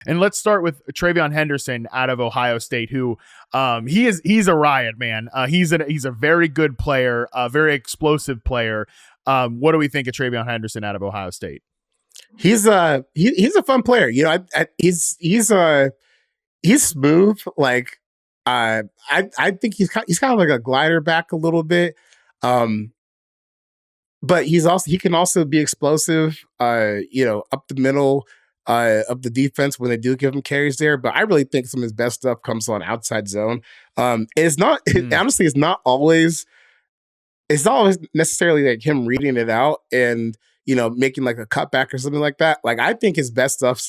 And let's start with TreVeyon Henderson out of Ohio State, who he's a riot, man. He's a very good player, a very explosive player. What do we think of TreVeyon Henderson out of Ohio State? He's a fun player. You know, he's smooth. Like I think he's kind of like a glider back a little bit. But he can also be explosive. You know, up the middle of the defense when they do give him carries there. But I really think some of his best stuff comes on outside zone. It's not honestly, it's not always necessarily like him reading it out and, you know, making like a cutback or something like that. Like I think his best stuff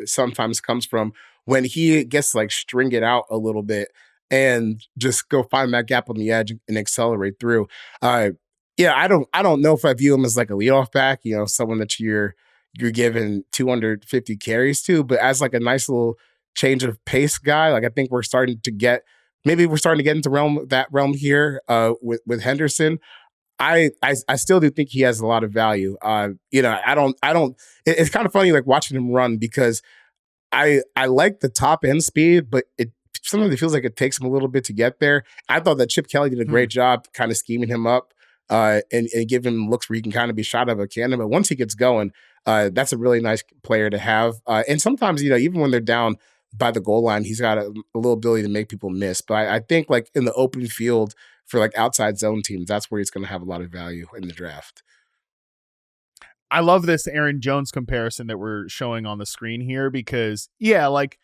sometimes comes from when he gets like string it out a little bit and just go find that gap on the edge and accelerate through. Yeah, I don't know if I view him as like a leadoff back, you know, someone that you're giving 250 carries to, but as like a nice little change of pace guy, like I think we're starting to get into that realm here with Henderson. I still do think he has a lot of value. You know, it's kind of funny like watching him run because I like the top end speed, but sometimes it feels like it takes him a little bit to get there. I thought that Chip Kelly did a great job kind of scheming him up and give him looks where he can kind of be shot out of a cannon. But once he gets going, that's a really nice player to have. And sometimes, you know, even when they're down by the goal line, he's got a little ability to make people miss. But I think like in the open field for like outside zone teams, that's where he's going to have a lot of value in the draft. I love this Aaron Jones comparison that we're showing on the screen here because, yeah, like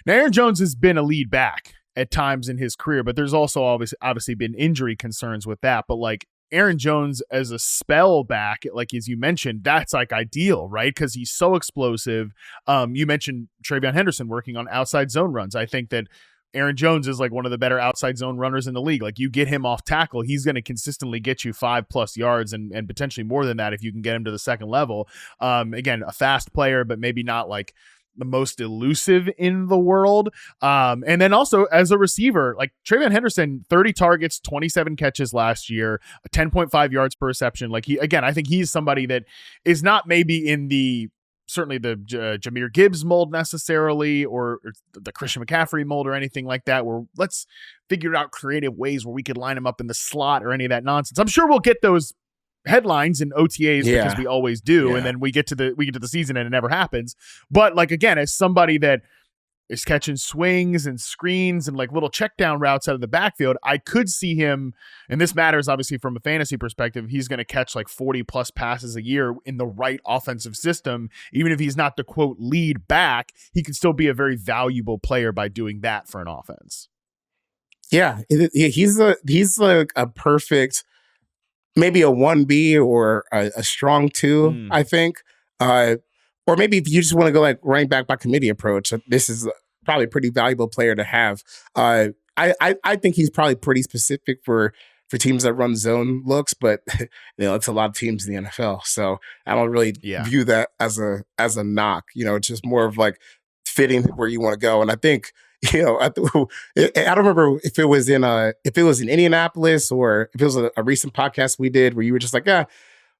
now Aaron Jones has been a lead back at times in his career, but there's also obviously been injury concerns with that. But like Aaron Jones as a spell back, like as you mentioned, that's like ideal, right? Because he's so explosive. You mentioned TreVeyon Henderson working on outside zone runs. I think that Aaron Jones is like one of the better outside zone runners in the league. Like you get him off tackle, he's going to consistently get you 5+ yards and potentially more than that if you can get him to the second level. Again, a fast player, but maybe not like the most elusive in the world. And then also as a receiver, like TreVeyon Henderson, 30 targets, 27 catches last year, 10.5 yards per reception. Like I think he's somebody that is not maybe in certainly the Jahmyr Gibbs mold necessarily, or the Christian McCaffrey mold or anything like that, where let's figure out creative ways where we could line him up in the slot or any of that nonsense. I'm sure we'll get those headlines and OTAs because we always do. And then we get to the season and it never happens. But like, again, as somebody that is catching swings and screens and like little check down routes out of the backfield, I could see him, and this matters obviously from a fantasy perspective, he's going to catch like 40+ passes a year in the right offensive system. Even if he's not the quote lead back, he can still be a very valuable player by doing that for an offense. Yeah, he's like a perfect, maybe a 1B or a strong 2, I think. Or maybe if you just want to go like running back by committee approach, this is probably a pretty valuable player to have. I think he's probably pretty specific for teams that run zone looks, but you know, it's a lot of teams in the NFL. So I don't really view that as a knock. You know, it's just more of like fitting where you want to go. And I think, you know, I don't remember if it was in Indianapolis or if it was a recent podcast we did where you were just like,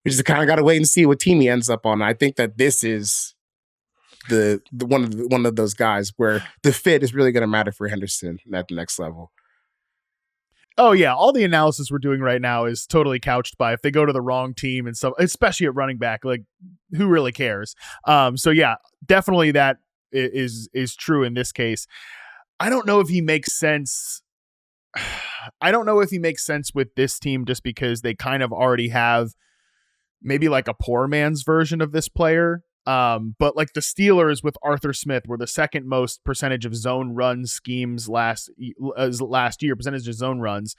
we just kind of got to wait and see what team he ends up on. I think that this is the one of those guys where the fit is really going to matter for Henderson at the next level. Oh yeah, all the analysis we're doing right now is totally couched by if they go to the wrong team and so, especially at running back, like who really cares? So yeah, definitely that is true in this case. I don't know if he makes sense. I don't know if he makes sense with this team just because they kind of already have maybe like a poor man's version of this player. But like the Steelers with Arthur Smith were the second most percentage of zone run schemes last year, percentage of zone runs.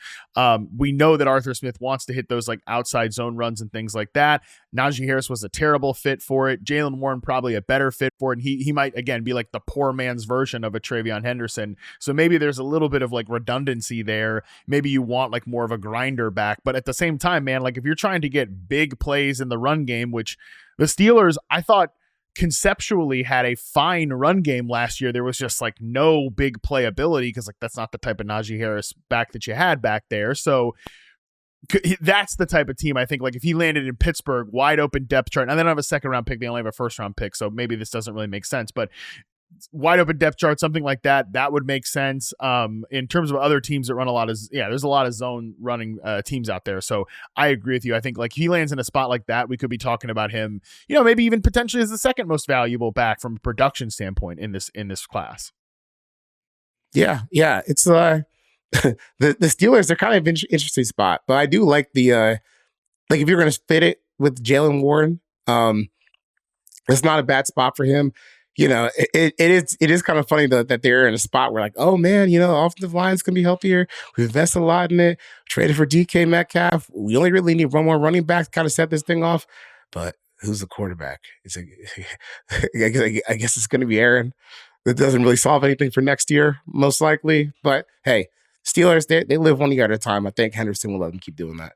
We know that Arthur Smith wants to hit those like outside zone runs and things like that. Najee Harris was a terrible fit for it. Jaylen Warren probably a better fit for it. And he might, again, be like the poor man's version of a TreVeyon Henderson. So maybe there's a little bit of like redundancy there. Maybe you want like more of a grinder back. But at the same time, man, like if you're trying to get big plays in the run game, which the Steelers, I thought, conceptually had a fine run game last year. There was just like no big playability because like that's not the type of Najee Harris back that you had back there. So That's the type of team I think, like if he landed in Pittsburgh, wide open depth chart, and they don't have a second round pick, they only have a first round pick, so maybe this doesn't really make sense, but wide open depth chart, something like that, that would make sense. In terms of other teams that run a lot of, there's a lot of zone running teams out there. So I agree with you. I think like if he lands in a spot like that, we could be talking about him, maybe even potentially as the second most valuable back from a production standpoint in this class. Yeah. It's the Steelers, they're kind of an interesting spot, but I do like the like if you're going to fit it with Jalen Warren, it's not a bad spot for him. It is kind of funny though that they're in a spot where like, oh man, offensive lines can be healthier. We invest a lot in it. Traded for DK Metcalf. We only really need one more running back to kind of set this thing off. But who's the quarterback? I guess it's going to be Aaron. That doesn't really solve anything for next year, most likely. But hey, Steelers, they live 1 year at a time. I think Henderson will let them keep doing that.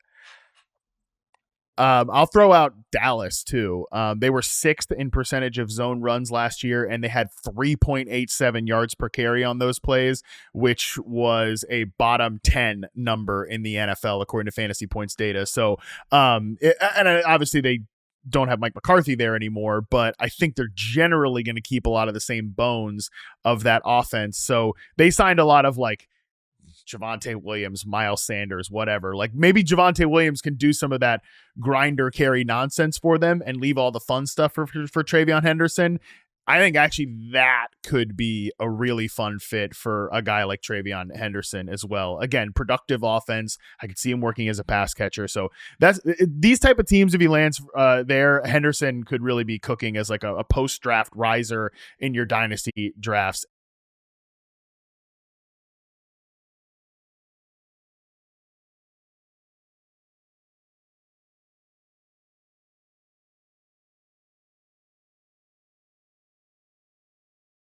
I'll throw out Dallas too. They were 6th in percentage of zone runs last year, and they had 3.87 yards per carry on those plays, which was a bottom 10 number in the NFL according to Fantasy Points data. So, obviously they don't have Mike McCarthy there anymore, but I think they're generally going to keep a lot of the same bones of that offense. So they signed a lot of like Javonte Williams, Miles Sanders, whatever. Like maybe Javonte Williams can do some of that grinder carry nonsense for them and leave all the fun stuff for TreVeyon Henderson. I think actually that could be a really fun fit for a guy like TreVeyon Henderson as well. Again, productive offense. I could see him working as a pass catcher. So that's these type of teams. If he lands there, Henderson could really be cooking as like a post-draft riser in your dynasty drafts